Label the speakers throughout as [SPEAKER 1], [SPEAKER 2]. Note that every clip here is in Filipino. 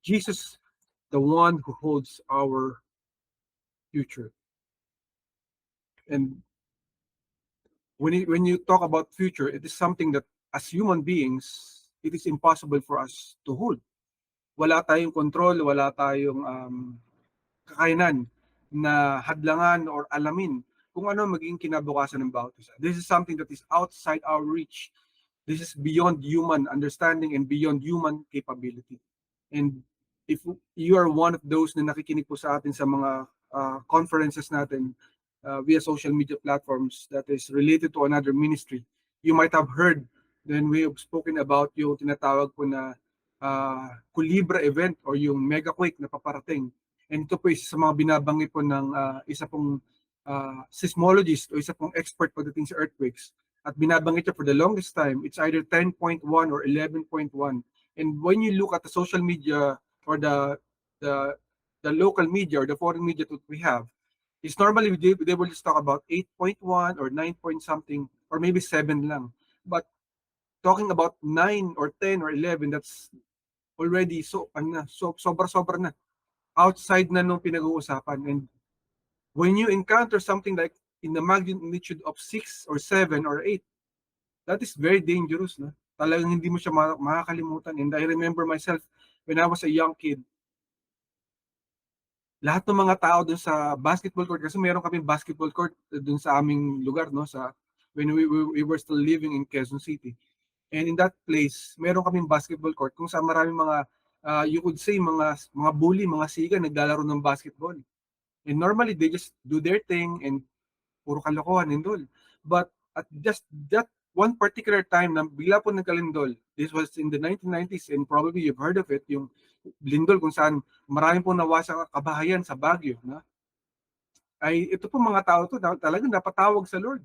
[SPEAKER 1] Jesus, the one who holds our future. And when you talk about future, it is something that as human beings, it is impossible for us to hold. Wala tayong control, wala tayong kakayanan na hadlangan or alamin kung ano magiging kinabukasan ng bawat isa. This is something that is outside our reach. This is beyond human understanding and beyond human capability. And if you are one of those na nakikinig po sa atin sa mga conferences natin via social media platforms that is related to another ministry, you might have heard then we have spoken about yung tinatawag po na Culebra event or yung mega quake na paparating. And ito po isa sa mga binabanggit po ng isa pong seismologist o isa pong expert pagdating sa earthquakes. At binabanggit niya for the longest time, it's either 10.1 or 11.1. And when you look at the social media or the the local media or the foreign media that we have, is normally they will just talk about 8.1 or 9 point something or maybe 7 lang. But talking about 9 or 10 or 11, that's already sobra-sobra na. Outside na nung pinag-uusapan. And when you encounter something like in the magnitude of 6 or 7 or 8, that is very dangerous. No? Talagang hindi mo siya makakalimutan. And I remember myself when I was a young kid, lahat ng mga tao dun sa basketball court, kasi meron kaming basketball court dun sa aming lugar, no, sa when we were still living in Quezon City. And in that place, meron kaming basketball court kung saan maraming mga you could say mga bully, mga siga naglalaro ng basketball. And normally they just do their thing and puro kalokohan and all. But at just that one particular time na bigla po nagkalindol, this was in the 1990s and probably you've heard of it, yung lindol kung saan maraming po nawasak kabahayan sa Baguio. Na? Ay ito po mga tao to talagang napatawag sa Lord.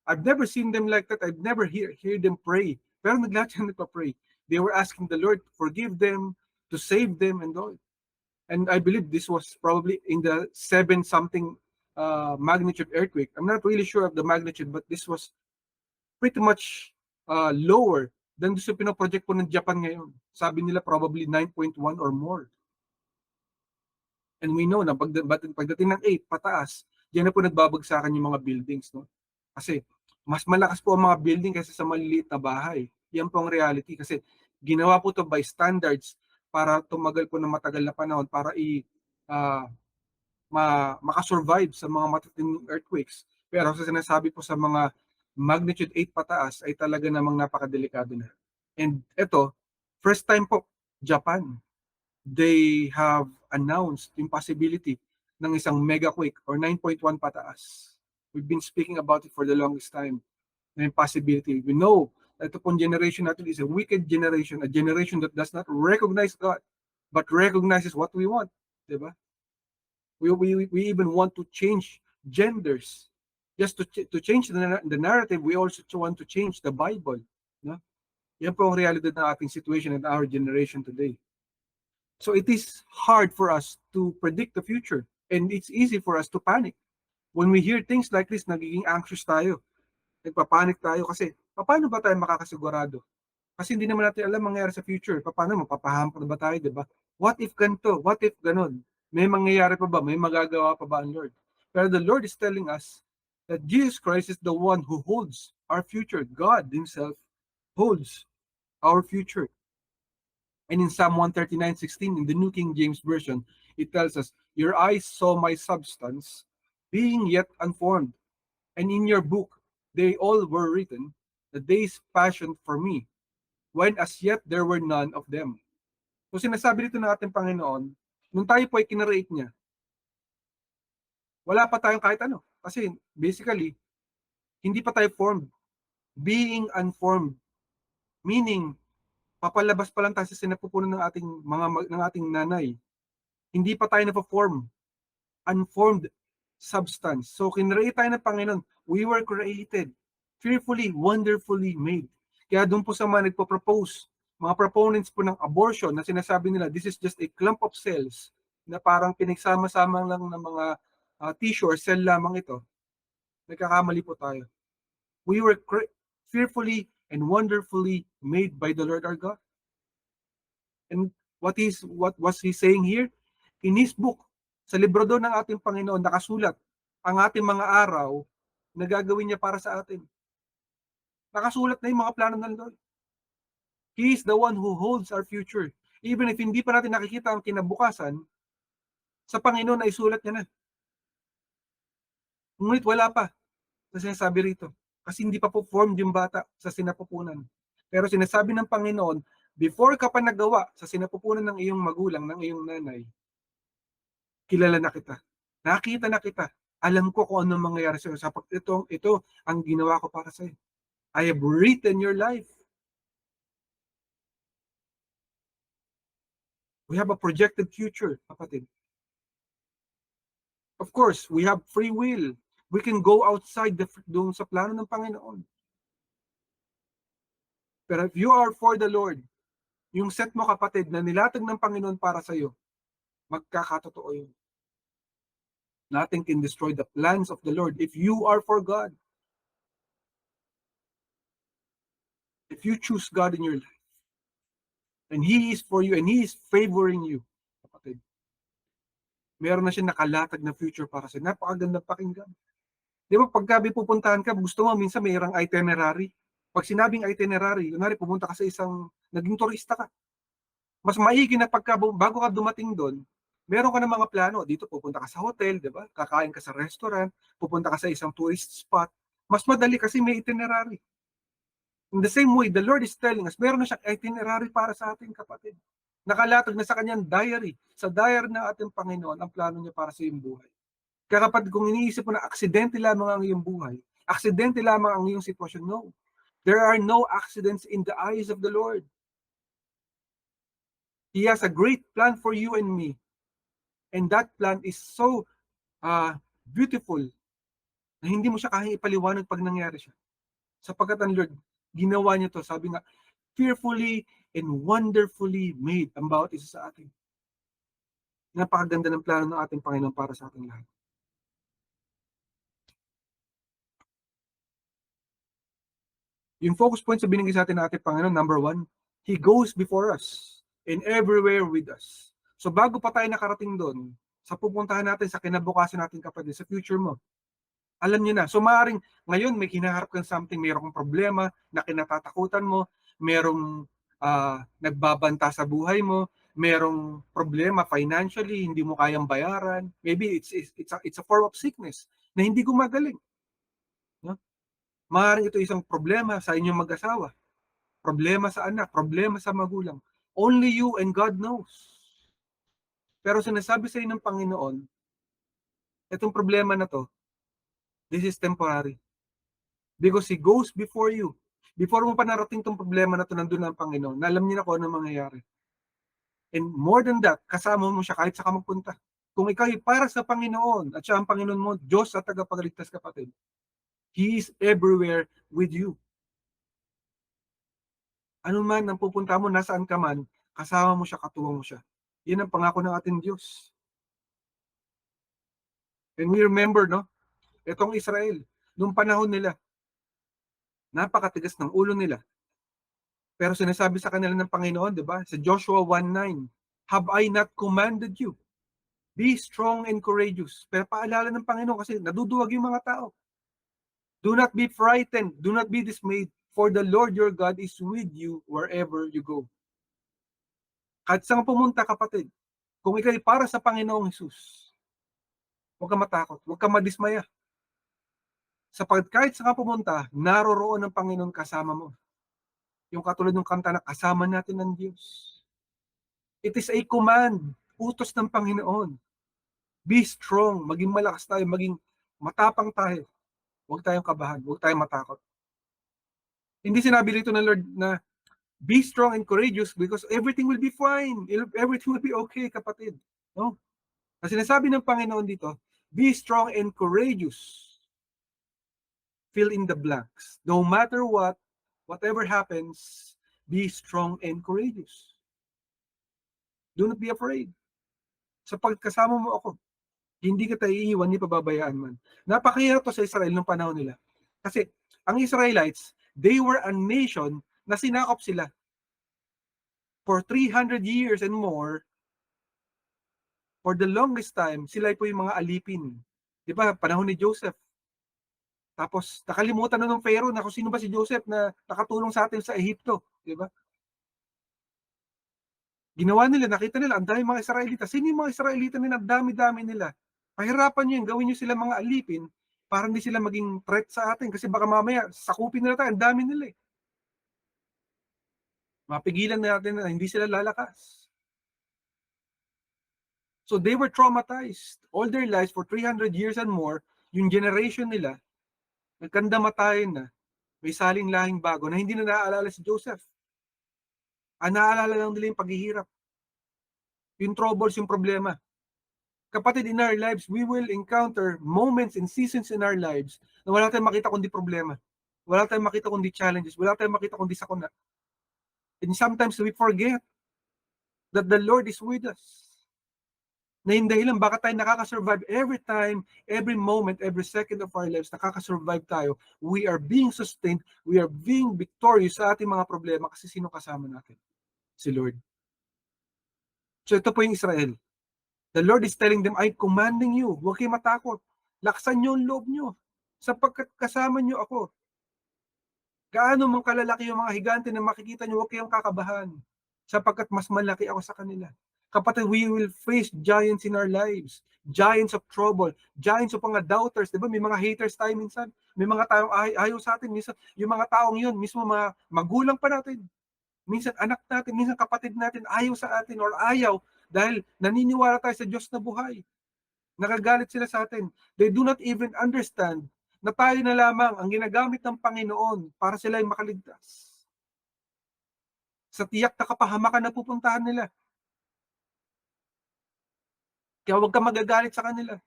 [SPEAKER 1] I've never seen them like that. I've never hear them pray. Pero naglahat siya nagpa-pray. They were asking the Lord to forgive them, to save them and all. And I believe this was probably in the 7 something magnitude earthquake. I'm not really sure of the magnitude, but this was pretty much lower than sa pinoproject po ng Japan ngayon. Sabi nila probably 9.1 or more. And we know na pagdating ng 8 pataas, diyan na po nagbabagsakan yung mga buildings. No? Kasi mas malakas po ang mga building kaysa sa maliliit na bahay. Yan po ang reality kasi ginawa po to by standards para tumagal po ng matagal na panahon para uh, makasurvive sa mga matitinding earthquakes. Pero sa sinasabi po sa mga magnitude 8 pataas ay talaga namang napakadelikado na. And ito, first time po, Japan, they have announced yung possibility ng isang mega quake or 9.1 pataas. We've been speaking about it for the longest time. Na yung possibility. We know that ito pong generation natin is a wicked generation, a generation that does not recognize God, but recognizes what we want. Diba? We even want to change genders. Just to change the narrative, we also want to change the Bible. No? Yan po ang realidad ng ating situation in our generation today. So it is hard for us to predict the future. And it's easy for us to panic. When we hear things like this, nagiging anxious tayo. Nagpapanik tayo kasi, paano ba tayo makakasigurado? Kasi hindi naman natin alam mangyayari sa future. Paano, mapapahampas ba tayo, di ba? What if ganito? What if ganon? May mangyayari pa ba? May magagawa pa ba ang Lord? Pero the Lord is telling us that Jesus Christ is the one who holds our future. God Himself holds our future. And in Psalm 139:16, in the New King James Version, it tells us, your eyes saw my substance, being yet unformed. And in your book, they all were written, the days fashioned for me, when as yet there were none of them. So sinasabi dito ng ating Panginoon, nung tayo po ay kinreate niya, wala pa tayong kahit ano. Kasi basically, hindi pa tayo formed. Being unformed. Meaning, papalabas pa lang tayo sa sinapupunan ng ating nanay. Hindi pa tayo na-form. Unformed substance. So kinreate tayo ng Panginoon. We were created. Fearfully, wonderfully made. Kaya doon po sa mga nagpo-propose, mga proponents po ng abortion na sinasabi nila, this is just a clump of cells na parang pinagsama-sama lang ng mga tissue or cell lamang ito. Nagkakamali po tayo. We were fearfully and wonderfully made by the Lord our God. And What was he saying here? In his book, sa libro doon ng ating Panginoon, nakasulat ang ating mga araw na gagawin niya para sa atin. Nakasulat na yung mga plano ng Lord. He is the one who holds our future. Even if hindi pa natin nakikita ang kinabukasan, sa Panginoon ay sulat niya na. Ngunit wala pa na sinasabi rito. Kasi hindi pa po formed yung bata sa sinapupunan. Pero sinasabi ng Panginoon, before ka pa nagawa sa sinapupunan ng iyong magulang, ng iyong nanay, kilala na kita. Nakita na kita. Alam ko kung ano mangyayari sa iyo. Sapagkat ito ang ginawa ko para sa iyo. I have written your life. We have a projected future, kapatid. Of course, we have free will. We can go outside doon sa plano ng Panginoon. Pero if you are for the Lord, yung set mo, kapatid, na nilatag ng Panginoon para sa iyo, magkakatotoo yun. Nothing can destroy the plans of the Lord if you are for God. If you choose God in your life, and He is for you, and He is favoring you, kapatid, meron na siya nakalatag na future para sa iyo. Napakagandang pakinggan. Di ba, pagka pupuntahan ka, gusto mo, minsan mayroong itinerary. Pag sinabing itinerary, kunwari pumunta ka sa naging turista ka, mas maigi na bago ka dumating doon, meron ka ng mga plano. Dito pupunta ka sa hotel, di ba? Kakain ka sa restaurant, pupunta ka sa isang tourist spot. Mas madali kasi may itinerary. In the same way, the Lord is telling us, meron na siyang itinerary para sa ating kapatid. Nakalatag na sa kanyang diary, sa diary ng ating Panginoon, ang plano niya para sa iyong buhay. Kaya kapag kung iniisip mo na aksidente lamang ang iyong buhay, aksidente lamang ang iyong sitwasyon, no. There are no accidents in the eyes of the Lord. He has a great plan for you and me. And that plan is so beautiful na hindi mo siya kaya ipaliwanag pag nangyari siya. Sapagkat ang Lord, ginawa niya to, sabi nga, fearfully and wonderfully made ang bawat isa sa atin. Napakaganda ng plano ng ating Panginoon para sa ating lahat. Yung focus point sa binigay sa atin ng ating Panginoon, number 1, He goes before us and everywhere with us. So bago pa tayo nakarating doon, sa pupuntahan natin, sa kinabukasan natin, kapatid, sa future mo, alam niyo na. So maaaring ngayon may kinaharap kang something, mayroong problema na kinatatakutan mo, merong nagbabanta sa buhay mo, merong problema financially, hindi mo kayang bayaran. Maybe it's a form of sickness na hindi gumagaling. No? Maaaring ito isang problema sa inyong mag-asawa, problema sa anak, problema sa magulang. Only you and God knows. Pero sinasabi sa inyo ng Panginoon, itong problema na to, this is temporary. Because He goes before you. Before mo pa narating itong problema na to, nandun ang Panginoon, na alam niya na kung ano mangyayari. And more than that, kasama mo siya kahit saan ka magpunta. Kung ikaw ay para sa Panginoon, at siya ang Panginoon mo, Diyos at tagapagligtas, kapatid, He is everywhere with you. Ano man ang pupunta mo, nasaan ka man, kasama mo siya, katuwang mo siya. Yan ang pangako ng ating Diyos. And we remember, no, itong Israel, nung panahon nila, napakatigas ng ulo nila. Pero sinasabi sa kanila ng Panginoon, di ba? Sa Joshua 1:9, have I not commanded you? Be strong and courageous. Pero paalala ng Panginoon kasi naduduwag yung mga tao. Do not be frightened. Do not be dismayed. For the Lord your God is with you wherever you go. Kahit saan pumunta, kapatid, kung ikay para sa Panginoong Hesus, huwag ka matakot, huwag ka madismaya. Sapagkat kahit saan pumunta, naroroon ng Panginoon kasama mo. Yung katulad ng kanta na kasama natin ng Diyos. It is a command, utos ng Panginoon. Be strong, maging malakas tayo, maging matapang tayo. Huwag tayong kabahan, huwag tayong matakot. Hindi sinabi rito ng Lord na be strong and courageous because everything will be fine. Everything will be okay, kapatid. No? Kasi sinasabi ng Panginoon dito, be strong and courageous. Fill in the blanks. No matter what, whatever happens, be strong and courageous. Do not be afraid. Sapagkat kasama mo ako, hindi kita iiwan, ni pababayaan man. Napakahirap to sa Israel nung panahon nila. Kasi ang Israelites, they were a nation na sinakop sila. For 300 years and more, for the longest time, sila po yung mga alipin. Di ba, panahon ni Joseph. Tapos, nakalimutan na ng Pharaoh na kung sino ba si Joseph na nakatulong sa atin sa Ehipto. Di ba? Ginawa nila, nakita nila, ang dami mga Israelita. Sino yung mga Israelita nila? Ang dami-dami nila. Pahirapan nyo yun, gawin nyo sila mga alipin para hindi sila maging threat sa atin. Kasi baka mamaya, sakupin nila tayo, ang dami nila eh. Mapigilan natin na hindi sila lalakas. So they were traumatized all their lives for 300 years and more. Yung generation nila, nagkandamatayan na, may saling lahing bago na hindi na naaalala si Joseph. Ang naaalala lang nila yung paghihirap, yung troubles, yung problema. Kapatid, in our lives, we will encounter moments and seasons in our lives na wala tayong makita kundi problema. Wala tayong makita kundi challenges. Wala tayong makita kundi sakuna. And sometimes we forget that the Lord is with us. Na yung dahilan, baka tayo nakaka-survive every time, every moment, every second of our lives, nakaka-survive tayo. We are being sustained, we are being victorious sa ating mga problema kasi sino kasama natin? Si Lord. So ito po yung Israel. The Lord is telling them, I'm commanding you, huwag kayong matakot. Laksan niyo ang loob niyo, sapagkat kasama niyo ako. Gaano man kalalaki yung mga higante na makikita niyo, huwag kayong kakabahan, sapagkat mas malaki ako sa kanila. Kapatid, we will face giants in our lives. Giants of trouble. Giants of mga doubters. Diba? May mga haters tayo minsan. May mga taong ayaw sa atin. Minsan, yung mga taong yun, mismo mga magulang pa natin. Minsan anak natin, minsan kapatid natin, ayaw sa atin or ayaw dahil naniniwala tayo sa Diyos na buhay. Nakagalit sila sa atin. They do not even understand na tayo na lamang ang ginagamit ng Panginoon para sila ay makaligtas. Sa tiyak na kapahamakan na pupuntahan nila. Kaya huwag ka magagalit sa kanila.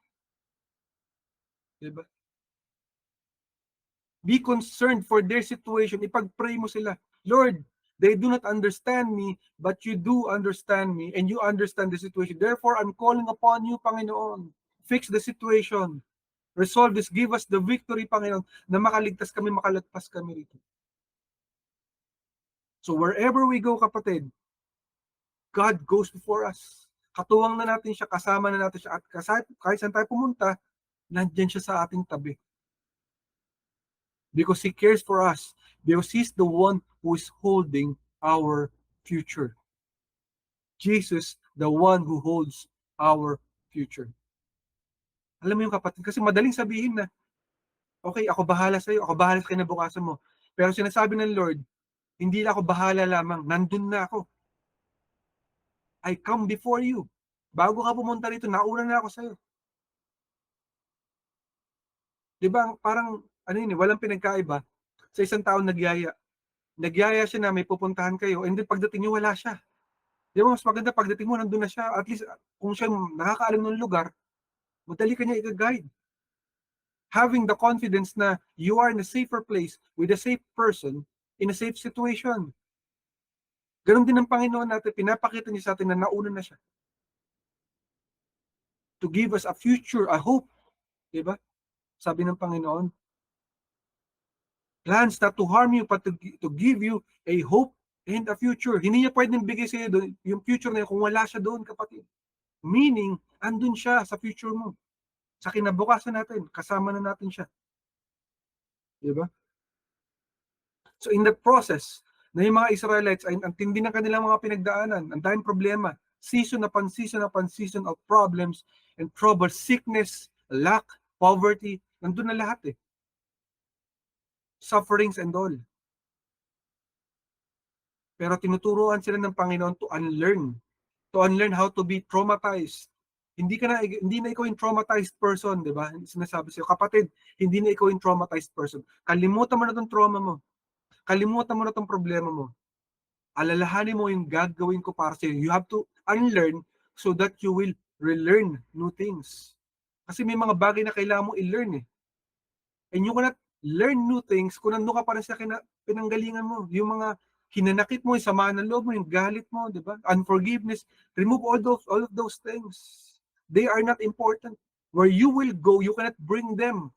[SPEAKER 1] Diba? Be concerned for their situation. Ipag-pray mo sila. Lord, they do not understand me, but you do understand me, and you understand the situation. Therefore, I'm calling upon you, Panginoon. Fix the situation. Resolve this. Give us the victory, Panginoon, na makaligtas kami, makalagpas kami rito. So wherever we go, kapatid, God goes before us. Katuwang na natin siya, kasama na natin siya, at kahit saan tayo pumunta, nandiyan siya sa ating tabi. Because He cares for us. Because He's the one who is holding our future. Jesus, the one who holds our future. Alam mo yung kapatid, kasi madaling sabihin na, okay, ako bahala sa iyo, ako bahala sa kinabukasan mo. Pero sinasabi ng Lord, hindi na ako bahala lamang, nandun na ako. I come before you. Bago ka pumunta rito, nauna na ako sa'yo. Di ba, parang, ano yun, walang pinagkaiba sa isang taong nagyaya. Nagyaya siya na may pupuntahan kayo, and then pagdating niyo, wala siya. Di ba, mas maganda pagdating mo, nandun na siya. At least, kung siya nakakaalam ng lugar, madali ka niya i-guide. Having the confidence na you are in a safer place with a safe person in a safe situation. Ganon din ang Panginoon natin, pinapakita niya sa atin na nauna na siya. To give us a future, a hope. Diba? Sabi ng Panginoon, plans not to harm you, but to give you a hope and a future. Hindi niya pwedeng bigay sa iyo doon, yung future na yun, kung wala siya doon, kapatid. Meaning, andun siya sa future mo. Sa kinabukasan natin, kasama na natin siya. Diba? So in that process, na yung mga Israelites ay ang tindi ng kanilang mga pinagdaanan, ang daming problema, season upon season upon season of problems and trouble, sickness, lack, poverty, nandun na lahat eh. Sufferings and all. Pero tinuturuan sila ng Panginoon to unlearn how to be traumatized. Hindi na ikaw yung traumatized person, di ba? Sinasabi sa'yo, kapatid, hindi na ikaw yung traumatized person. Kalimutan mo na tong trauma mo. Kalimutan mo na tong problema mo. Alalahanin mo yung gagawin ko para sa'yo. You have to unlearn so that you will relearn new things. Kasi may mga bagay na kailangan mo i-learn eh. And you cannot learn new things kung nandun ka pa rin sa pinanggalingan mo. Yung mga hinanakit mo, yung samaan ng loob mo, yung galit mo, di ba? Unforgiveness. Remove all of those things. They are not important. Where you will go, you cannot bring them.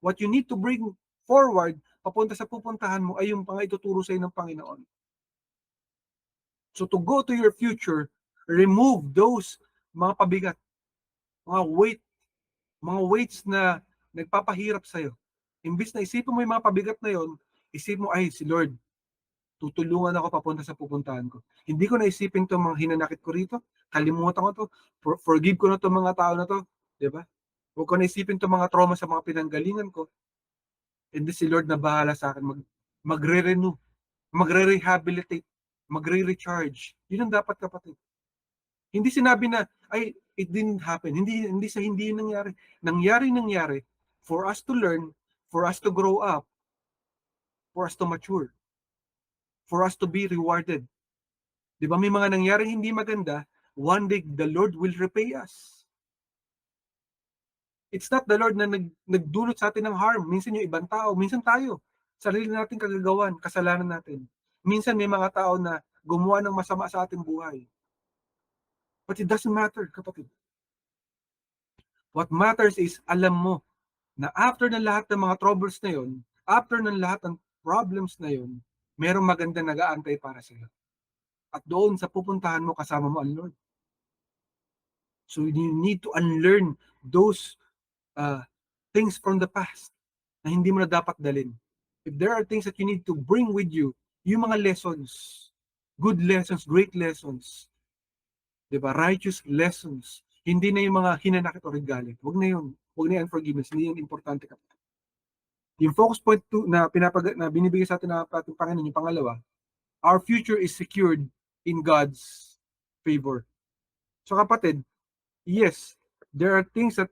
[SPEAKER 1] What you need to bring forward, papunta sa pupuntahan mo, ay yung ituturo sa iyo ng Panginoon. So to go to your future, remove those mga pabigat, mga weights na nagpapahirap sa'yo. Imbis na isipin mo yung mga pabigat na yon, isipin mo, ay, si Lord, tutulungan ako papunta sa pupuntahan ko. Hindi ko naisipin itong mga hinanakit ko rito, kalimutan ko to, forgive ko na itong mga tao na to, di ba? Huwag ko naisipin itong mga trauma sa mga pinanggalingan ko, and si Lord na bahala sa akin, magre-renew, magre-rehabilitate, magre-recharge. Yun ang dapat, kapatid. Hindi sinabi na, ay, it didn't happen. Hindi sa hindi yun nangyari. Nangyari for us to learn, for us to grow up, for us to mature, for us to be rewarded. Di ba may mga nangyaring hindi maganda, one day the Lord will repay us. It's not the Lord na nagdulot sa atin ng harm. Minsan yung ibang tao, minsan tayo. Sarili nating kagagawan, kasalanan natin. Minsan may mga tao na gumawa ng masama sa ating buhay. But it doesn't matter, kapatid. What matters is, alam mo, na after ng lahat ng mga troubles na yon, after ng lahat ng problems na yon, merong maganda nag-aantay para sa iyo. At doon sa pupuntahan mo, kasama mo ang Lord. So you need to unlearn those things from the past na hindi mo na dapat dalhin. If there are things that you need to bring with you, yung mga lessons, good lessons, great lessons, diba? Righteous lessons, hindi na yung mga hinanakit o galit. Huwag na yun. Huwag na yung unforgiveness. Hindi yun importante, kapatid. Yung focus point 2 na binibigay sa atin ng ating Panginoon, yung pangalawa, our future is secured in God's favor. So kapatid, yes, there are things that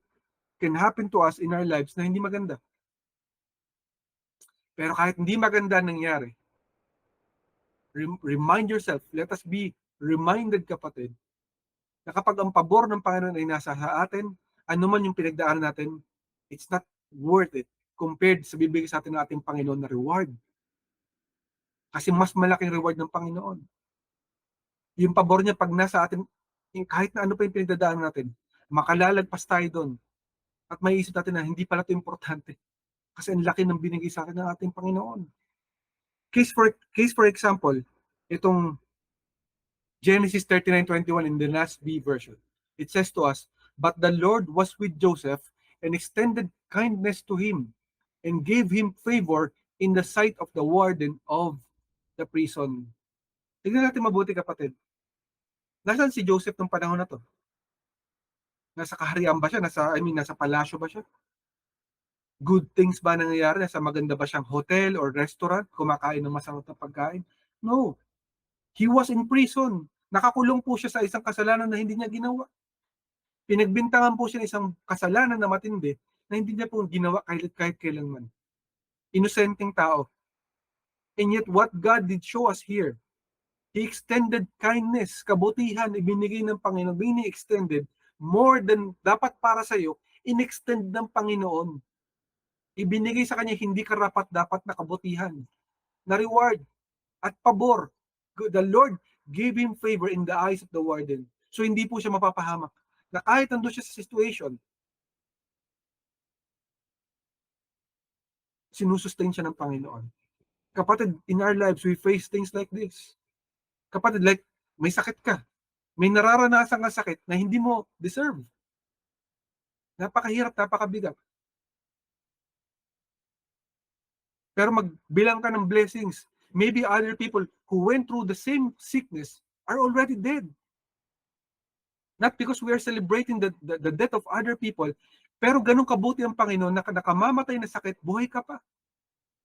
[SPEAKER 1] can happen to us in our lives na hindi maganda. Pero kahit hindi maganda nangyari, remind yourself, let us be reminded, kapatid, na kapag ang pabor ng Panginoon ay nasa atin, ano man yung pinagdaanan natin, it's not worth it compared sa bibigay sa atin ng ating Panginoon na reward. Kasi mas malaking reward ng Panginoon. Yung pabor niya pag nasa atin, kahit na ano pa yung pinagdadaanan natin, makalalagpas tayo doon. At may isip natin na hindi pala ito importante. Kasi ang laki ng binigay sa atin ng ating Panginoon. Case for example, itong Genesis 39:21 in the last B version. It says to us, but the Lord was with Joseph and extended kindness to him and gave him favor in the sight of the warden of the prison. Tignan natin mabuti, kapatid. Nasaan si Joseph ng panahon na to? Nasa kaharian ba siya? Nasa palasyo ba siya? Good things ba nangyayari? Nasa maganda ba siyang hotel or restaurant? Kumakain ng masarap na pagkain? No. He was in prison. Nakakulong po siya sa isang kasalanan na hindi niya ginawa. Pinagbintangan po siya ng isang kasalanan na matindi na hindi niya po ginawa kahit kailanman. Inosenteng tao. And yet what God did show us here, He extended kindness, kabutihan, ibinigay ng Panginoon, bini-extended more than dapat para sa iyo, in-extend ng Panginoon. Ibinigay sa kanya hindi karapat-dapat na kabutihan, na reward at pabor. The Lord gave him favor in the eyes of the warden. So hindi po siya mapapahamak. Na kahit nandun siya sa situation, sinusustain siya ng Panginoon. Kapatid, in our lives, we face things like this. Kapatid, like, may sakit ka. May nararanasan ka sakit na hindi mo deserve. Napakahirap, napakabigat. Pero magbilang ka ng blessings. Maybe other people who went through the same sickness are already dead. Not because we are celebrating the death of other people, pero ganun kabuti ang Panginoon na nakamamatay na sakit, buhay ka pa.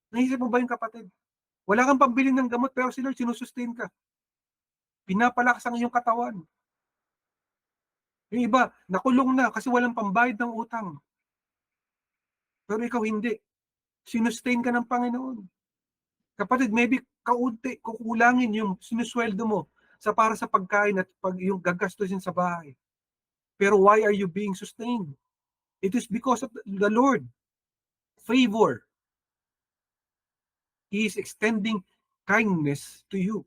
[SPEAKER 1] Naisip mo ba yung kapatid? Wala kang pambili ng gamot, pero si Lord sinusustain ka. Pinapalakas ang iyong katawan. Yung iba, nakulong na kasi walang pambayad ng utang. Pero ikaw hindi. Sinustain ka ng Panginoon. Kapatid, maybe kaunti, kukulangin yung sinusweldo mo para sa pagkain at yung gagastusin sa bahay. Pero why are you being sustained? It is because of the Lord. Favor. He is extending kindness to you.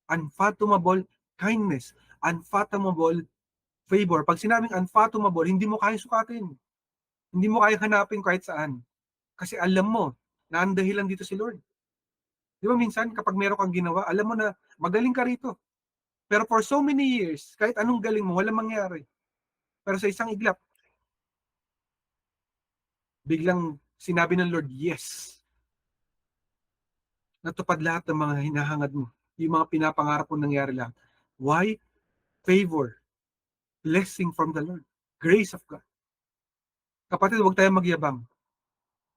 [SPEAKER 1] Unfathomable kindness. Unfathomable favor. Pag sinabing unfathomable, hindi mo kaya sukatin. Hindi mo kaya hanapin kahit saan. Kasi alam mo na ang dahilan dito si Lord. Di ba minsan kapag meron kang ginawa, alam mo na magaling ka rito. Pero for so many years, kahit anong galing mo, walang mangyari. Pero sa isang iglap, biglang sinabi ng Lord, yes. Natupad lahat ng mga hinahangad mo. Yung mga pinapangarap mo nangyari lahat. Why? Favor. Blessing from the Lord. Grace of God. Kapatid, huwag tayong magyabang.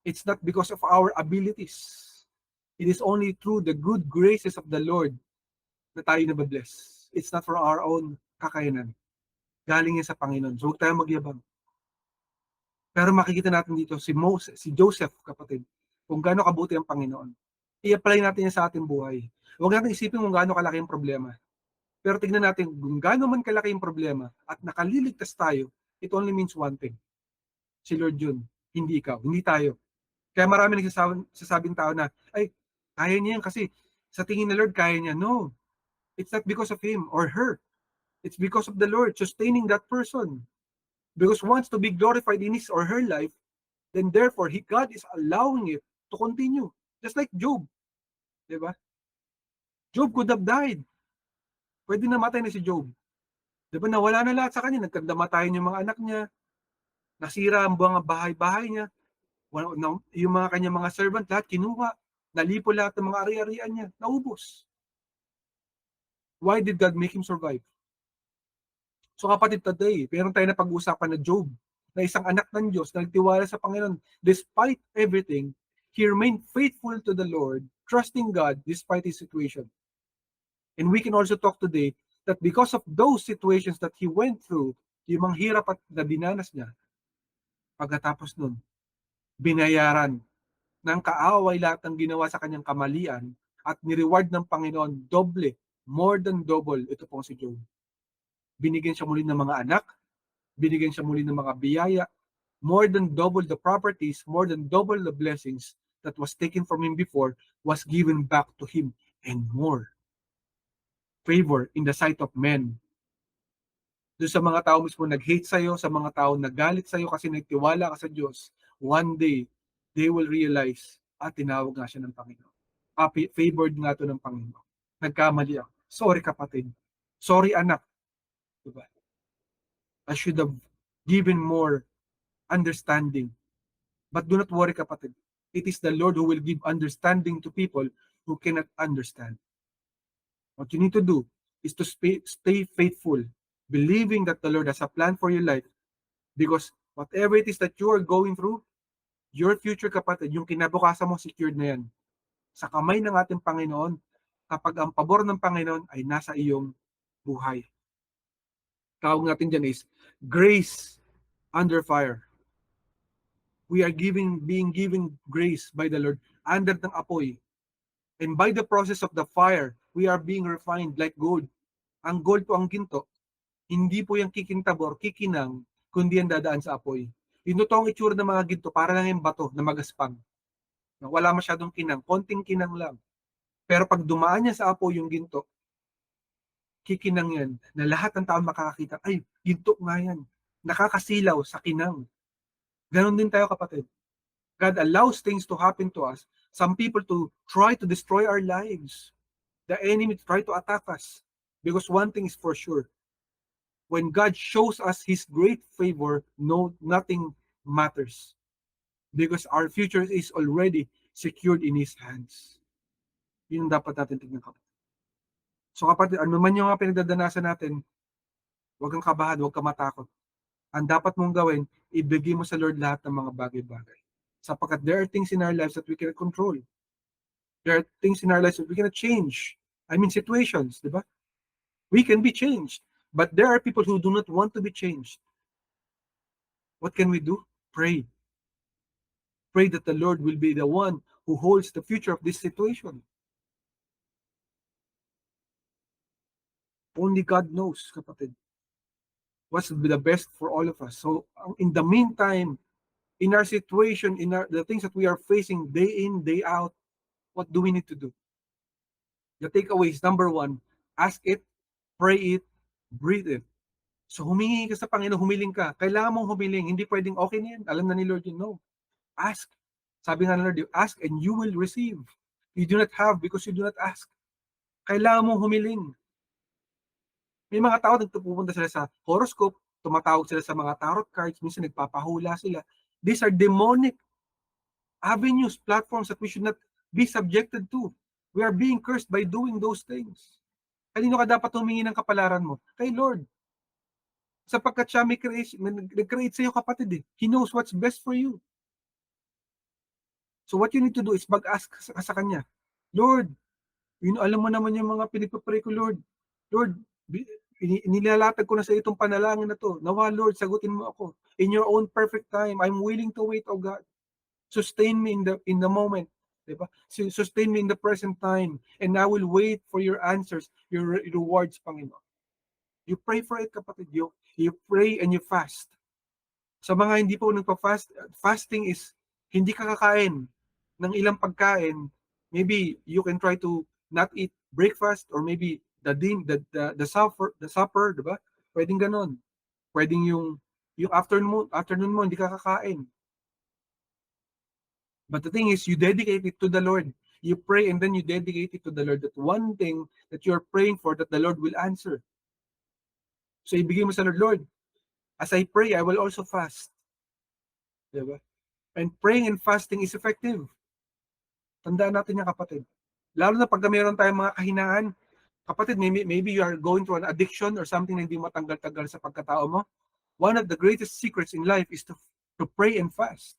[SPEAKER 1] It's not because of our abilities. It is only through the good graces of the Lord na tayo nababless. It's not for our own kakayanan. Galing yan sa Panginoon. So huwag tayong magyabang. Pero makikita natin dito si Joseph, kapatid, kung gaano kabuti ang Panginoon. I-apply natin yan sa ating buhay. Huwag natin isipin kung gaano kalaki ang problema. Pero tignan natin kung gaano man kalaki yung problema at nakaliligtas tayo, it only means one thing. Si Lord yun, hindi ikaw, hindi tayo. Kaya marami nagsasabing tao na, ay, kaya niya yan kasi sa tingin na Lord, kaya niya. No, it's not because of him or her. It's because of the Lord sustaining that person. Because wants to be glorified in his or her life, then therefore, God is allowing it to continue. Just like Job. Diba? Job could have died. Pwede namatay na si Job. Diba? Nawala na lahat sa kanya. Nagkandamatayan yung mga anak niya. Nasira ang mga bahay-bahay niya. Yung mga kanyang mga servant, lahat kinuha. Nalipo lahat ng mga ari-arian niya. Naubos. Why did God make him survive? So kapatid, today, meron tayo na pag-uusapan na Job, na isang anak ng Diyos na nagtiwala sa Panginoon. Despite everything, he remained faithful to the Lord, trusting God despite his situation. And we can also talk today that because of those situations that he went through, yung mga hirap at na dinanas niya, pagkatapos nun, binayaran ng kaaway lahat ng ginawa sa kanyang kamalian at nireward ng Panginoon doble, more than double, ito pong si Job. Binigyan siya muli ng mga anak, binigyan siya muli ng mga biyaya, more than double the properties, more than double the blessings that was taken from him before was given back to him and more. Favor in the sight of men. Doon sa mga tao mismo nag-hate sa'yo, sa mga tao nagalit sa'yo kasi nagtiwala ka sa Diyos, one day, they will realize, tinawag nga siya ng Panginoon. Favored nga to ng Panginoon. Nagkamali ako. Sorry kapatid. Sorry anak. Diba? I should have given more understanding. But do not worry kapatid. It is the Lord who will give understanding to people who cannot understand. What you need to do is to stay faithful, believing that the Lord has a plan for your life. Because whatever it is that you are going through, your future kapatid, yung kinabukasan mo, secured na yan. Sa kamay ng ating Panginoon, kapag ang pabor ng Panginoon ay nasa iyong buhay. Tawag natin dyan is grace under fire. We are being given grace by the Lord under ng apoy. And by the process of the fire, we are being refined like gold. Ang gold po ang ginto, hindi po yung kikintabor, kikinang, kundi ang dadaan sa apoy. Yung totoong itsura ng mga ginto, para lang yung bato na magaspang. Wala masyadong kinang, konting kinang lang. Pero pag dumaan niya sa apoy yung ginto, kikinang yan, na lahat ng tao makakakita, ay, ginto nga yan. Nakakasilaw sa kinang. Ganon din tayo kapatid. God allows things to happen to us. Some people to try to destroy our lives. The enemy to try to attack us. Because one thing is for sure. When God shows us His great favor, nothing matters. Because our future is already secured in His hands. Yun dapat natin tignan kapatid. So kapatid, ano man yung pinagdadanasan natin, huwag kang kabahan, huwag kang matakot. Ang dapat mong gawin, ibigay mo sa Lord lahat ng mga bagay-bagay. Sapagkat there are things in our lives that we cannot control. There are things in our lives that we cannot change. I mean, situations, di ba? We can be changed. But there are people who do not want to be changed. What can we do? Pray. Pray that the Lord will be the one who holds the future of this situation. Only God knows, kapatid, what's the best for all of us. So, in the meantime, in our situation, the things that we are facing day in, day out, what do we need to do? The takeaway is, number one, ask it, pray it, breathe it. So humingi ka sa Panginoon, humiling ka. Kailangan mong humiling. Hindi pwedeng okay na yan. Alam na ni Lord yun. No. Ask. Sabi nga ng Lord, you ask and you will receive. You do not have because you do not ask. Kailangan mong humiling. May mga tao pupunta sila sa horoscope, tumatawag sila sa mga tarot cards, minsan nagpapahula sila. These are demonic avenues, platforms that we should not be subjected to. We are being cursed by doing those things. Kanino ka dapat humingi ng kapalaran mo? Kay Lord. Sapagkat siya may creation, nag-create sa'yo kapatid eh. He knows what's best for you. So what you need to do is mag-ask sa Kanya, Lord, alam mo naman yung mga pinagpapray ko, Lord. Lord, nilalatag ko na sa itong panalangin na to. Nawa, Lord, sagutin mo ako. In your own perfect time, I'm willing to wait, oh God. Sustain me in the moment. Diba? Sustain me in the present time. And I will wait for your answers, your rewards, Panginoon. You pray for it, kapatid. You pray and you fast. Sa mga hindi po nagpa-fast, fasting is hindi ka kakain ng ilang pagkain. Maybe you can try to not eat breakfast or maybe the supper, diba? Pwedeng ganon. Pwedeng yung afternoon mo hindi ka kakain. But the thing is, you dedicate it to the Lord. You pray and then you dedicate it to the Lord. That one thing that you're praying for, that the Lord will answer. So ibigay mo sa Lord, Lord, as I pray, I will also fast. Diba? And praying and fasting is effective. Tandaan natin yan, kapatid. Lalo na pag mayroon tayong mga kahinaan, kapatid, maybe you are going through an addiction or something na hindi matanggal-tagal sa pagkatao mo. One of the greatest secrets in life is to pray and fast.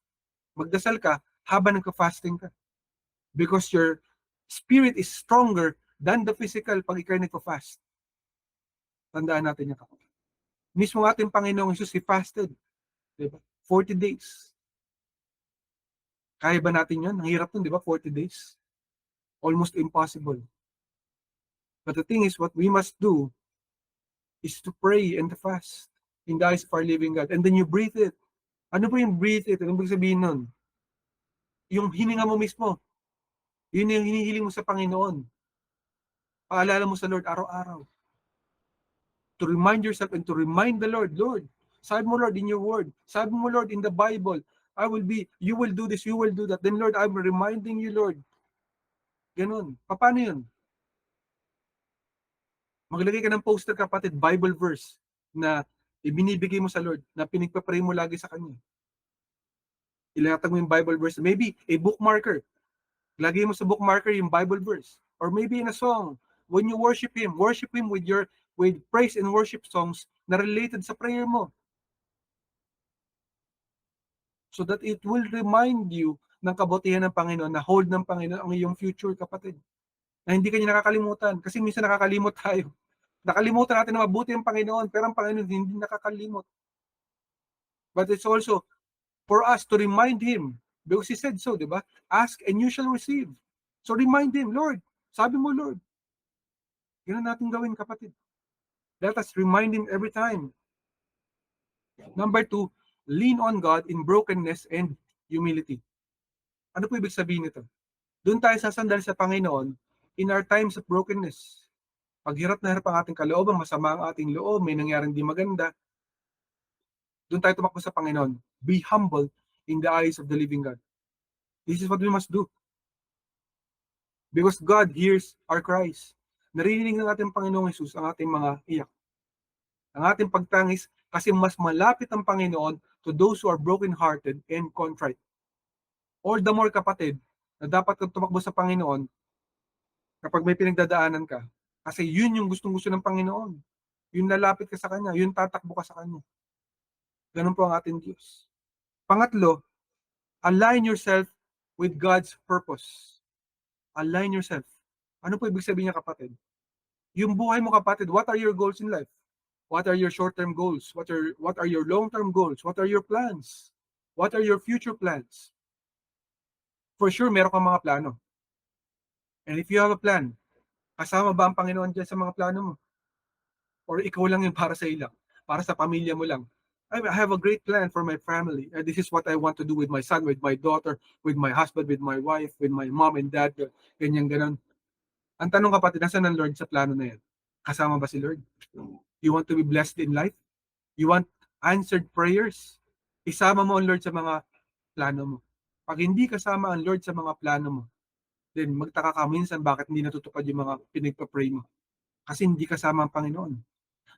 [SPEAKER 1] Magdasal ka habang nagka-fasting ka. Because your spirit is stronger than the physical pag ikaw nagpa-fast. Tandaan natin yan, kapatid. Mismo ating Panginoong Jesus, He fasted. Diba? 40 days. Kaya ba natin yun? Ang hirap nun, di ba? 40 days. Almost impossible. But the thing is, what we must do is to pray and to fast in the eyes of our living God. And then you breathe it. Ano po yung breathe it? Ano ibig sabihin nun? Yung hininga mo mismo. Yun yung hinihiling mo sa Panginoon. Paalala mo sa Lord araw-araw. To remind yourself and to remind the Lord, Lord, sabi mo, Lord, in your word. Sabi mo, Lord, in the Bible, you will do this, you will do that. Then, Lord, I'm reminding you, Lord. Ganun. Paano yun? Maglagay ka ng poster, kapatid, Bible verse na ibinibigay mo sa Lord, na pinagpapray mo lagi sa Kanya. Ilatag mo yung Bible verse. Maybe a bookmarker. Lagay mo sa bookmarker yung Bible verse. Or maybe in a song. When you worship Him with praise and worship songs na related sa prayer mo. So that it will remind you ng kabutihan ng Panginoon, na hold ng Panginoon ang iyong future, kapatid. Na hindi kanya nakakalimutan. Kasi minsan nakakalimot tayo. Nakalimutan natin na mabuti ang Panginoon, pero ang Panginoon hindi nakakalimot. But it's also for us to remind Him, because He said so, di ba? Ask and you shall receive. So remind Him, Lord, sabi mo, Lord. Ganun natin gawin, kapatid. Let us remind Him every time. Number 2, lean on God in brokenness and humility. Ano po ibig sabihin nito? Doon tayo sasandal sa Panginoon in our times of brokenness. Pag hirap na hirap ang ating kalooban, masama ang ating loob, may nangyaring di maganda, doon tayo tumakbo sa Panginoon. Be humble in the eyes of the living God. This is what we must do. Because God hears our cries. Naririnig ng ating Panginoong Jesus ang ating mga iyak. Ang ating pagtangis, kasi mas malapit ang Panginoon to those who are broken-hearted and contrite. All the more, kapatid, na dapat kang tumakbo sa Panginoon kapag may pinagdadaanan ka. Kasi yun yung gustong-gusto ng Panginoon. Yun lalapit ka sa Kanya, yun tatakbo ka sa Kanya. Ganun po ang ating Diyos. Pangatlo, align yourself with God's purpose. Align yourself. Ano po ibig sabihin niya, kapatid? Yung buhay mo, kapatid, what are your goals in life? What are your short-term goals? What are your long-term goals? What are your plans? What are your future plans? For sure, meron kang mga plano. And if you have a plan, kasama ba ang Panginoon dyan sa mga plano mo? Or ikaw lang yung para sa ilang? Para sa pamilya mo lang? I have a great plan for my family. And this is what I want to do with my son, with my daughter, with my husband, with my wife, with my mom and dad. Ganyan, ganon. Ang tanong, kapatid, nasaan ang Lord sa plano na yan? Kasama ba si Lord? You want to be blessed in life? You want answered prayers? Isama mo ang Lord sa mga plano mo. Pag hindi kasama ang Lord sa mga plano mo, then magtaka ka minsan bakit hindi natutupad yung mga pinagpa-pray mo. Kasi hindi kasama ang Panginoon.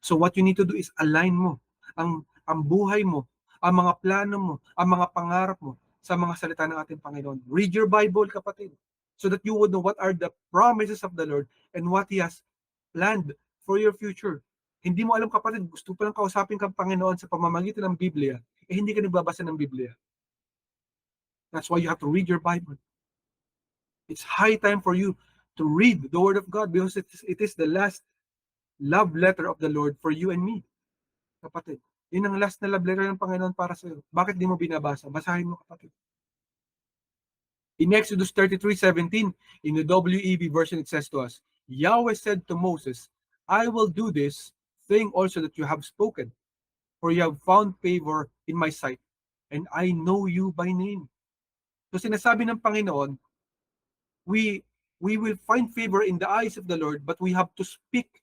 [SPEAKER 1] So what you need to do is align mo ang buhay mo, ang mga plano mo, ang mga pangarap mo sa mga salita ng ating Panginoon. Read your Bible, kapatid, so that you would know what are the promises of the Lord and what He has planned for your future. Hindi mo alam, kapatid, gusto pa lang kausapin kang Panginoon sa pamamagitan ng Biblia, hindi ka nagbabasa ng Biblia. That's why you have to read your Bible. It's high time for you to read the Word of God because it is the last love letter of the Lord for you and me. Kapatid, yun ang last na love letter ng Panginoon para sa iyo. Bakit di mo binabasa? Basahin mo, kapatid. In Exodus 33:17, in the WEB version, it says to us, Yahweh said to Moses, I will do this thing also that you have spoken, for you have found favor in my sight, and I know you by name. So sinasabi ng Panginoon, we will find favor in the eyes of the Lord, but we have to speak.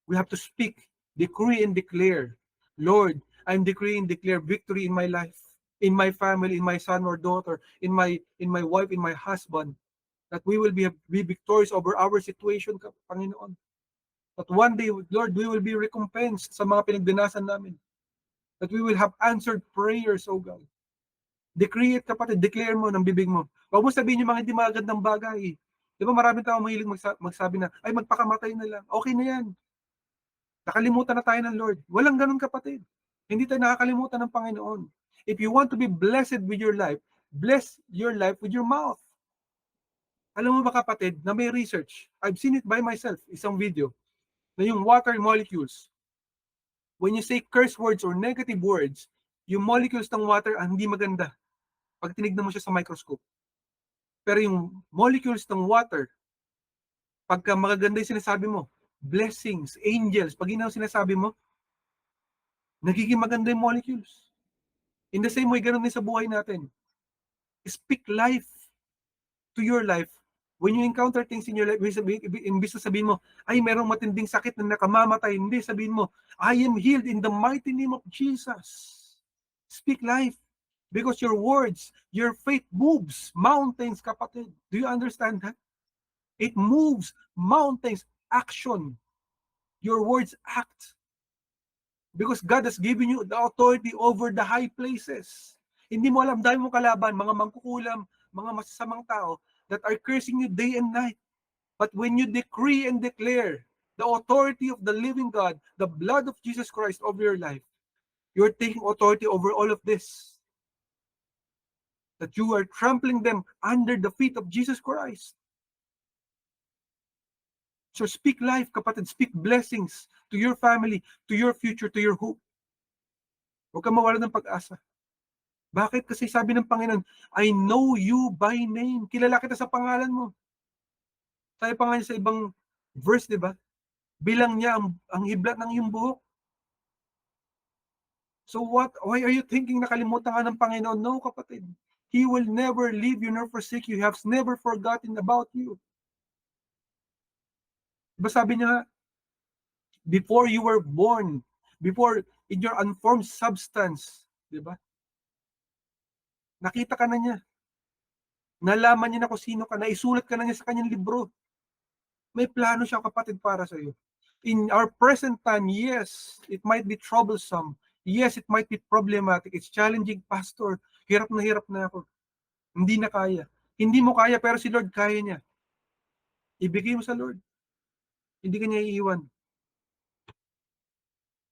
[SPEAKER 1] We have to speak, decree and declare, Lord, I'm decreeing and declare victory in my life, in my family, in my son or daughter, in my wife, in my husband, that we will be victorious over our situation, Panginoon. That one day, Lord, we will be recompensed sa mga pinagdanasan namin. That we will have answered prayers, oh God. Decree it, kapatid, declare mo ng bibig mo. Huwag mo sabihin yung mga hindi magandang bagay. Di ba maraming tao mahilig magsabi na, ay magpakamatay na lang. Okay na yan. Nakalimutan na tayo ng Lord. Walang ganun, kapatid. Hindi tayo nakakalimutan ng Panginoon. If you want to be blessed with your life, bless your life with your mouth. Alam mo ba, kapatid, na may research, I've seen it by myself, isang video, na yung water molecules, when you say curse words or negative words, yung molecules ng water ang hindi maganda pag tinignan mo siya sa microscope. Pero yung molecules ng water, pagka magaganda yung sinasabi mo, blessings, angels, pag yun ang sinasabi mo, nagiging maganda yung molecules. In the same way, ganun din sa buhay natin. Speak life to your life. When you encounter things in your life, imbis na sabihin mo, ay, merong matinding sakit na nakamamatay, hindi, sabihin mo, I am healed in the mighty name of Jesus. Speak life. Because your words, your faith moves mountains, kapatid. Do you understand that? It moves mountains. Action. Your words act. Because God has given you the authority over the high places. Hindi mo alam, dahil mo kalaban, mga mangkukulam, mga masasamang tao that are cursing you day and night. But when you decree and declare the authority of the living God, the blood of Jesus Christ over your life, you're taking authority over all of this. That you are trampling them under the feet of Jesus Christ. So speak life, kapatid. Speak blessings to your family, to your future, to your hope. Huwag kang mawala ng pag-asa. Bakit? Kasi sabi ng Panginoon, I know you by name. Kilala kita sa pangalan mo. Sabi pa nga niya sa ibang verse, di ba? Bilang niya ang hiblat ng iyong buhok. So why are you thinking nakalimutan ka ng Panginoon? No, kapatid. He will never leave you nor forsake you. He has never forgotten about you. Diba sabi niya, before you were born, before in your unformed substance, di ba? Nakita ka na niya. Nalaman niya na kung sino ka, naisulat ka na niya sa kanyang libro. May plano siya, kapatid, para sa iyo. In our present time, yes, it might be troublesome. Yes, it might be problematic. It's challenging, Pastor. Hirap na ako. Hindi na kaya. Hindi mo kaya, pero si Lord kaya niya. Ibigay mo sa Lord. Hindi ka niya iiwan.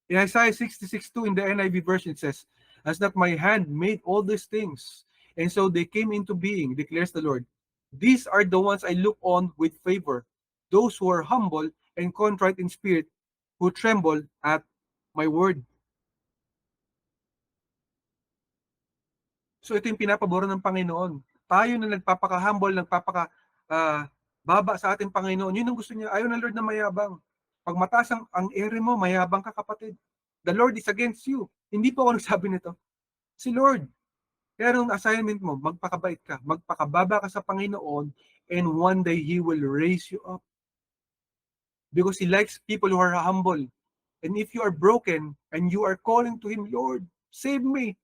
[SPEAKER 1] In Isaiah 66:2 in the NIV version, it says, Has not my hand made all these things? And so they came into being, declares the Lord. These are the ones I look on with favor, those who are humble and contrite in spirit, who tremble at my word. So ito yung pinapaboran ng Panginoon. Tayo na nagpapaka-humble, baba sa ating Panginoon, yun ang gusto niya. Ayaw ng Lord na mayabang. Pag mataas ang ere mo, mayabang ka, kapatid. The Lord is against you. Hindi po ako nagsabi nito. Si Lord. Kaya nung assignment mo, magpakabait ka, magpakababa ka sa Panginoon, and one day He will raise you up. Because He likes people who are humble. And if you are broken, and you are calling to Him, Lord, save me.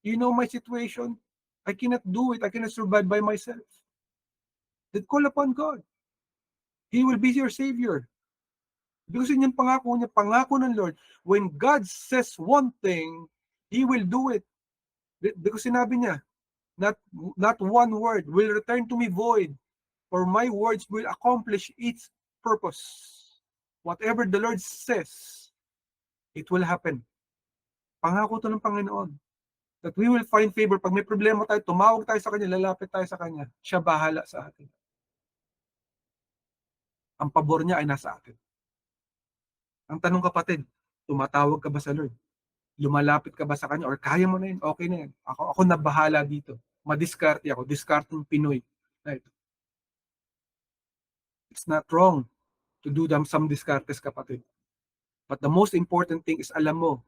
[SPEAKER 1] You know my situation. I cannot do it. I cannot survive by myself. Then call upon God. He will be your Savior. Because yun yung pangako niya, pangako ng Lord. When God says one thing, He will do it. Because sinabi niya, not one word will return to me void, for my words will accomplish its purpose. Whatever the Lord says, it will happen. Pangako to ng Panginoon. That we will find favor. Pag may problema tayo, tumawag tayo sa Kanya, lalapit tayo sa Kanya. Siya bahala sa atin. Ang pabor niya ay nasa atin. Ang tanong, kapatid, tumatawag ka ba sa Lord? Lumalapit ka ba sa Kanya? Or kaya mo na yun? Okay na yan. Ako na bahala dito. Madiskarte ako. Diskarteng Pinoy. Right? It's not wrong to do some discartes, kapatid. But the most important thing is, alam mo,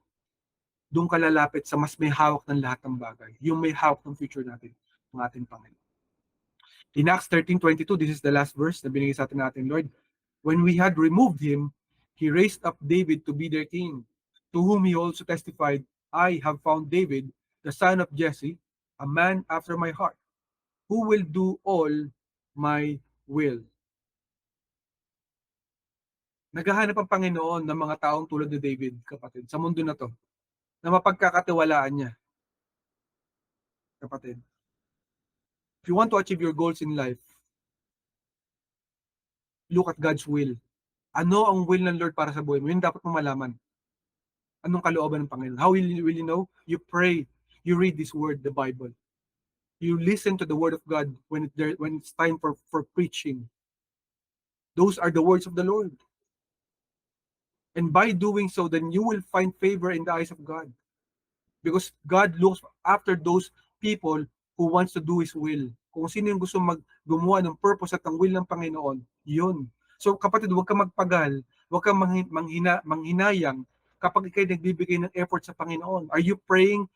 [SPEAKER 1] doon ka lalapit sa mas may hawak ng lahat ng bagay. Yung may hawak ng future natin, ng ating Panginoon. In Acts 13:22, this is the last verse na binigay sa atin natin, Lord. When we had removed him, he raised up David to be their king, to whom he also testified, I have found David, the son of Jesse, a man after my heart, who will do all my will. Naghahanap ang Panginoon ng mga taong tulad ni David, kapatid, sa mundo na to, na mapagkakatiwalaan niya. Kapatid, if you want to achieve your goals in life, look at God's will. Ano ang will ng Lord para sa buhay mo? Yun dapat mong malaman. Anong kalooban ng Panginoon? How will you know? You pray. You read this word, the Bible. You listen to the word of God when it's time for preaching. Those are the words of the Lord. And by doing so, then you will find favor in the eyes of God. Because God looks after those people who wants to do His will. Kung sino yung gusto gumawa ng purpose at ang will ng Panginoon, yun. So kapatid, huwag kang magpagal, huwag kang manghinayang kapag ikay nagbibigay ng effort sa Panginoon. Are you praying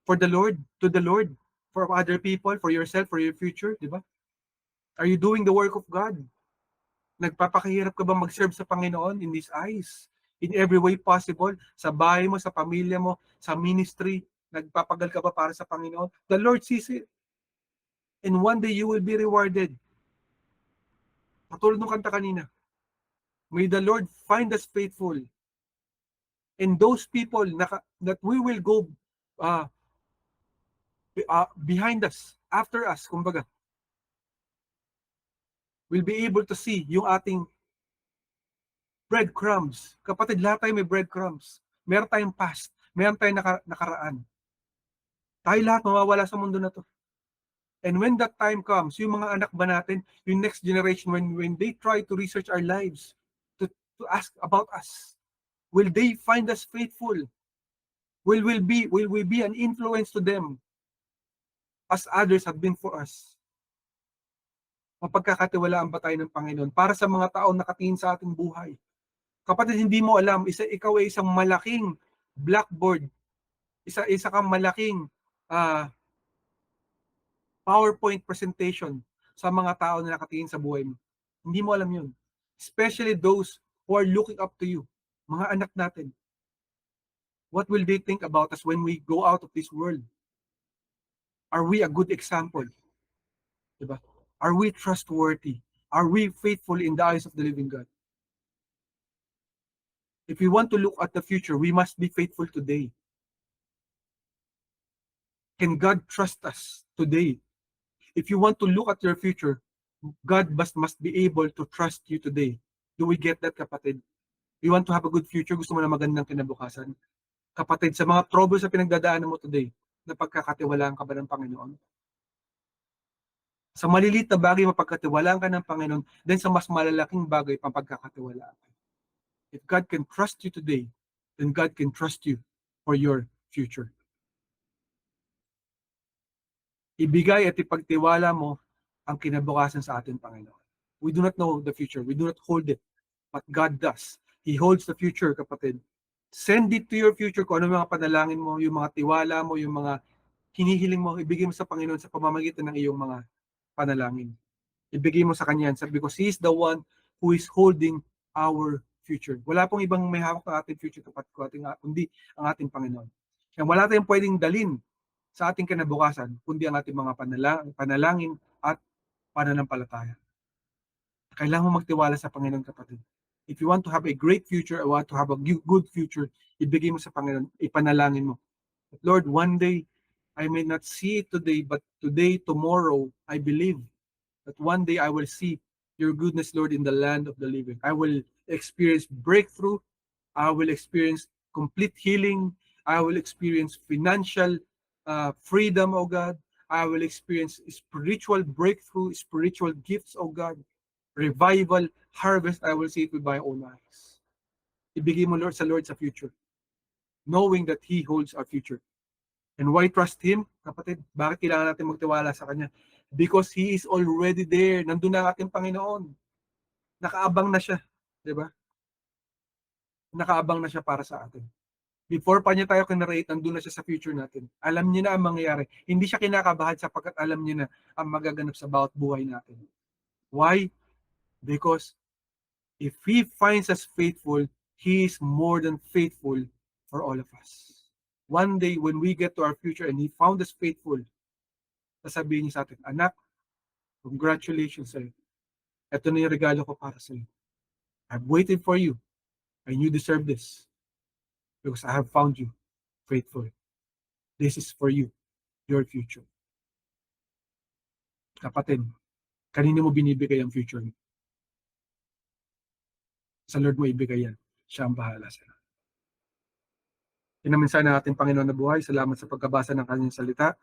[SPEAKER 1] for the Lord, to the Lord, for other people, for yourself, for your future, di ba? Are you doing the work of God? Nagpapakahirap ka ba mag-serve sa Panginoon in His eyes? In every way possible, sa bahay mo, sa pamilya mo, sa ministry, nagpapagal ka ba para sa Panginoon? The Lord sees it. And one day you will be rewarded. Katulad ng kanta kanina, may the Lord find us faithful. And those people that we will go behind us, after us, kumbaga, will be able to see yung ating breadcrumbs. Kapatid, lahat tayo may breadcrumbs. Meron tayong past. Meron tayong nakaraan. Tayo lahat mawawala sa mundo na to. And when that time comes, yung mga anak ba natin, yung next generation, when they try to research our lives, to ask about us, will they find us faithful? Will we be an influence to them as others have been for us? Mapagkakatiwalaan ba tayo ng Panginoon para sa mga taong nakatingin sa ating buhay? Kapatid, hindi mo alam, ikaw ay isang malaking blackboard, isa kang malaking PowerPoint presentation sa mga tao na nakatingin sa buhay mo. Hindi mo alam yun. Especially those who are looking up to you, mga anak natin. What will they think about us when we go out of this world? Are we a good example? Diba? Are we trustworthy? Are we faithful in the eyes of the living God? If we want to look at the future, we must be faithful today. Can God trust us today? If you want to look at your future, God must be able to trust you today. Do we get that, kapatid? You want to have a good future? Gusto mo na magandang kinabukasan? Kapatid, sa mga troubles na pinagdadaanan mo today, napagkakatiwalaan ka ba ng Panginoon? Sa maliliit na bagay, mapagkatiwalaan ka ng Panginoon, then sa mas malalaking bagay, mapagkakatiwalaan ka. If God can trust you today, then God can trust you for your future. Ibigay at ipagtiwala mo ang kinabukasan sa ating Panginoon. We do not know the future. We do not hold it. But God does. He holds the future, kapatid. Send it to your future kung ano mga panalangin mo, yung mga tiwala mo, yung mga hinihiling mo, ibigay mo sa Panginoon sa pamamagitan ng iyong mga panalangin. Ibigay mo sa Kanya because He is the one who is holding our future. Wala pong ibang may hawak ng ating future, kundi ang ating Panginoon. Kaya wala tayong pwedeng dalin sa ating kinabukasan, kundi ang ating mga panalangin at pananampalataya. Kailangan mo magtiwala sa Panginoon, kapatid. If you want to have a great future, or want to have a good future, ibigay mo sa Panginoon, ipanalangin mo. But Lord, one day, I may not see it today, but today, tomorrow, I believe that one day I will see your goodness, Lord, in the land of the living. I will experience breakthrough. I will experience complete healing. I will experience financial freedom, oh God. I will experience spiritual breakthrough, spiritual gifts, oh God. Revival, harvest, I will see it with my own eyes. Ibigay mo, Lord, sa future, knowing that He holds our future. And why trust Him, kapatid? Bakit kailangan natin magtiwala sa Kanya? Because He is already there. Nandun na ang ating Panginoon. Nakaabang na siya. Diba? Nakaabang na siya para sa atin. Before pa niya tayo kinarate, nandun na siya sa future natin. Alam niya na ang mangyayari. Hindi siya kinakabahan sapagkat alam niya na ang magaganap sa bawat buhay natin. Why? Because if He finds us faithful, He is more than faithful for all of us. One day, when we get to our future and He found us faithful, sasabihin niya sa atin, anak, congratulations sa'yo. Ito na yung regalo ko para sa'yo. I've waited for you, and you deserve this. Because I have found you faithful. This is for you, your future. Kapatid, kanino mo binibigay ang future mo? Sa Lord mo ibigay yan. Siya ang bahala sa lahat. Inaminsan na ating Panginoon na buhay. Salamat sa pagkabasa ng kanyang salita.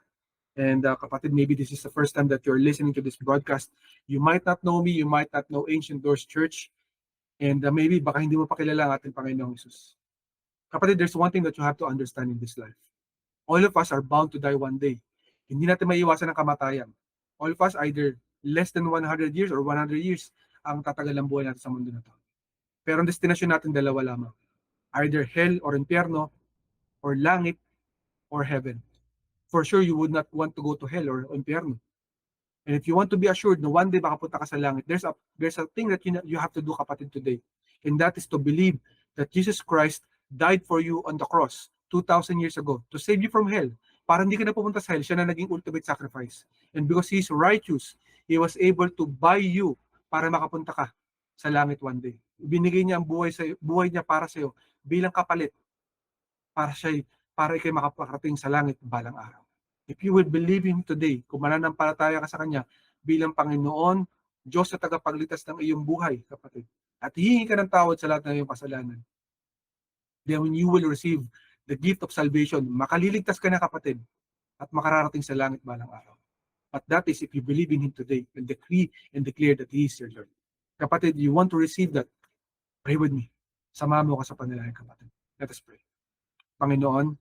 [SPEAKER 1] And kapatid, maybe this is the first time that you're listening to this broadcast. You might not know me, you might not know Ancient Doors Church. And maybe baka hindi mo pa kilala ang ating Panginoong Jesus. Kapatid, there's one thing that you have to understand in this life. All of us are bound to die one day. Hindi natin maiiwasan ang kamatayan. All of us either less than 100 years or 100 years ang tatagal ng buhay natin sa mundo na to. Pero ang destinasyon natin dalawa lamang. Either hell or impyerno, or langit or heaven. For sure, you would not want to go to hell or impyerno. And if you want to be assured na one day makapunta ka sa langit, there's a thing that you have to do, kapatid, today. And that is to believe that Jesus Christ died for you on the cross 2,000 years ago to save you from hell. Para hindi ka na pupunta sa hell, siya na naging ultimate sacrifice. And because He is righteous, He was able to buy you para makapunta ka sa langit one day. Binigay niya ang buhay niya para sa iyo bilang kapalit para ikay makaparating sa langit balang araw. If you will believe Him today, kung mananampalataya ka sa Kanya bilang Panginoon, Diyos sa tagapagligtas ng iyong buhay, kapatid, at hihingi ka ng tawad sa lahat ng iyong kasalanan, then when you will receive the gift of salvation, makaliligtas ka na, kapatid, at makararating sa langit balang araw. But that is if you believe in Him today and decree and declare that He is your Lord. Kapatid, you want to receive that, pray with me. Samahan mo ka sa panalangin, kapatid. Let us pray. Panginoon,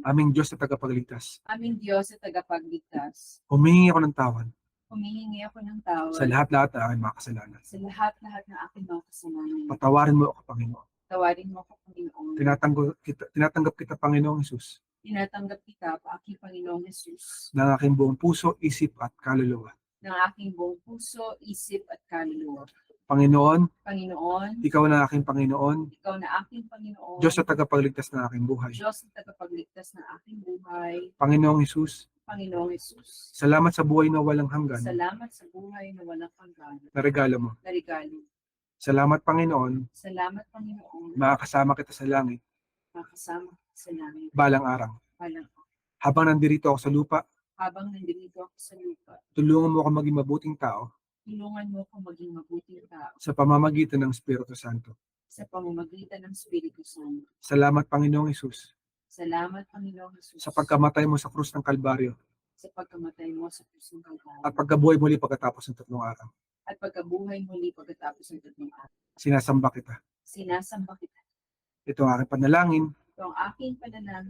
[SPEAKER 1] aming Diyos na tagapagligtas, humingi ako ng tawad sa lahat-lahat ng aking mga kasalanan. Patawarin mo ako, Panginoon. Tinatanggap kita, Panginoong Hesus, ng aking buong puso, isip at kaluluwa. Panginoon, Ikaw na aking Panginoon, Diyos na tagapagligtas ng aking buhay. Panginoong Hesus, salamat sa buhay na walang hanggan na regalo mo. Salamat, Panginoon, makakasama kita sa langit balang araw. Habang nandirito ako sa lupa, tulungan mo ako maging mabuting tao sa pamamagitan ng Espiritu Santo. Salamat, Panginoong Hesus, sa pagkamatay mo sa krus ng Kalbaryo at pagkabuhay muli pagkatapos ng 3 araw. Sinasamba kita. Ito ang aking panalangin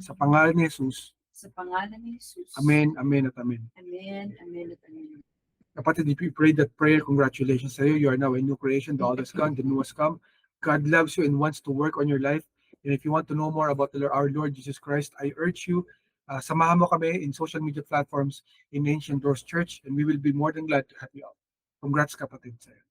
[SPEAKER 1] sa pangalan ni Jesus. Amen, amen at amen. Kapatid, if you prayed that prayer, congratulations sa iyo. You are now a new creation. The old has gone, the new has come. God loves you and wants to work on your life. And if you want to know more about our Lord Jesus Christ, I urge you, samahan mo kami in social media platforms in Ancient Doors Church, and we will be more than glad to help you out. Congrats, kapatid, sa iyo.